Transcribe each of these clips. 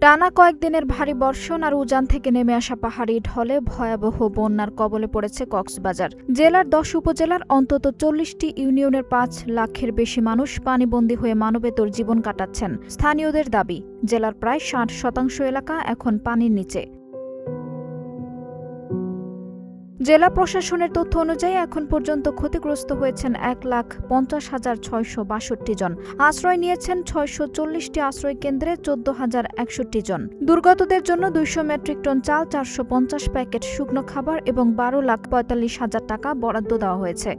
টানা কয়েকদিনের ভারী বর্ষণ আর উজান থেকে নেমে আসা পাহাড়ি ঢলে ভয়াবহ বন্যার কবলে পড়েছে কক্সবাজার। জেলার ১০ উপজেলার অন্তত ৪০টি ইউনিয়নের ৫ লাখের বেশি মানুষ পানিবন্দী হয়ে মানবেতর জীবন কাটাচ্ছেন। স্থানীয়দের দাবি, জেলার প্রায় ৬০% এলাকা এখন পানির নিচে। জেলা প্রশাসনের তথ্য অনুযায়ী এখন পর্যন্ত ক্ষতিগ্রস্ত হয়েছেন ১,৫০,৬৬২ জন। আশ্রয় নিয়েছেন ৬৪০টি আশ্রয় কেন্দ্রে ১৪,০৬১ জন। দুর্গতদের জন্য ২০০ মেট্রিক টন চাল, ৪৫০ প্যাকেট শুকনো খাবার এবং ১২,৪৫,০০০ টাকা বরাদ্দ দেওয়া হয়েছে।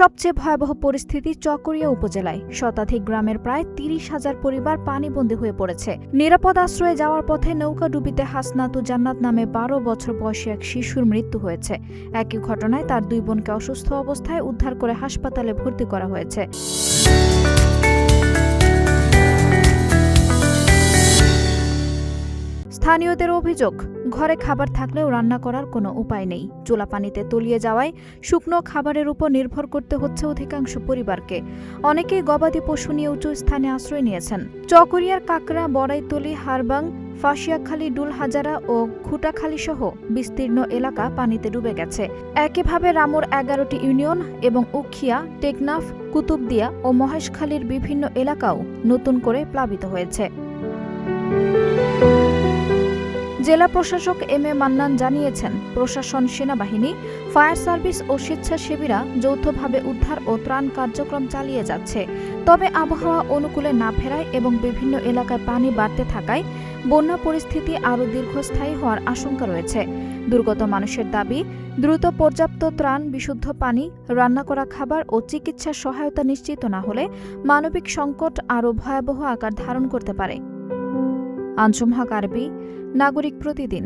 সবচেয়ে ভয়াবহ পরিস্থিতি চকরিয়া উপজেলায়। শতাধিক গ্রামের প্রায় ৩০,০০০ পরিবার পানিবন্দী হয়ে পড়েছে। নিরাপদ আশ্রয়ে যাওয়ার পথে নৌকাডুবিতে হাসনাতু জান্নাত নামে ১২ বছর বয়সী এক শিশুর মৃত্যু হয়েছে। একই ঘটনায় তার ২ বোনকে অসুস্থ অবস্থায় উদ্ধার করে হাসপাতালে ভর্তি করা হয়েছে। স্থানীয়দের অভিযোগ, ঘরে খাবার থাকলেও রান্না করার কোনো উপায় নেই। চুলা পানিতে তলিয়ে যাওয়ায় শুকনো খাবারের উপর নির্ভর করতে হচ্ছে অধিকাংশ পরিবারকে। অনেকেই গবাদি পশু নিয়ে উঁচু স্থানে আশ্রয় নিয়েছেন। চকরিয়ার কাকড়া, বড়াইতলী, হারবাং, ফাঁসিয়াখালী, ডুলহাজারা ও খুটাখালী সহ বিস্তীর্ণ এলাকা পানিতে ডুবে গেছে। একইভাবে রামুর ১১টি ইউনিয়ন এবং উখিয়া, টেকনাফ, কুতুবদিয়া ও মহেশখালীর বিভিন্ন এলাকাও নতুন করে প্লাবিত হয়েছে। জেলা প্রশাসক এম এ মান্নান জানিয়েছেন, প্রশাসন, সেনাবাহিনী, ফায়ার সার্ভিস ও স্বেচ্ছাসেবীরা যৌথভাবে উদ্ধার ও ত্রাণ কার্যক্রম চালিয়ে যাচ্ছে। তবে আবহাওয়া অনুকূলে না ফেরায় এবং বিভিন্ন এলাকায় পানি বাড়তে থাকায় বন্যা পরিস্থিতি আরও দীর্ঘস্থায়ী হওয়ার আশঙ্কা রয়েছে। দুর্গত মানুষের দাবি, দ্রুত পর্যাপ্ত ত্রাণ, বিশুদ্ধ পানি, রান্না করা খাবার ও চিকিৎসা সহায়তা নিশ্চিত না হলে মানবিক সংকট আরও ভয়াবহ আকার ধারণ করতে পারে। আঞ্জুম হক আরবি, নাগরিক প্রতিদিন।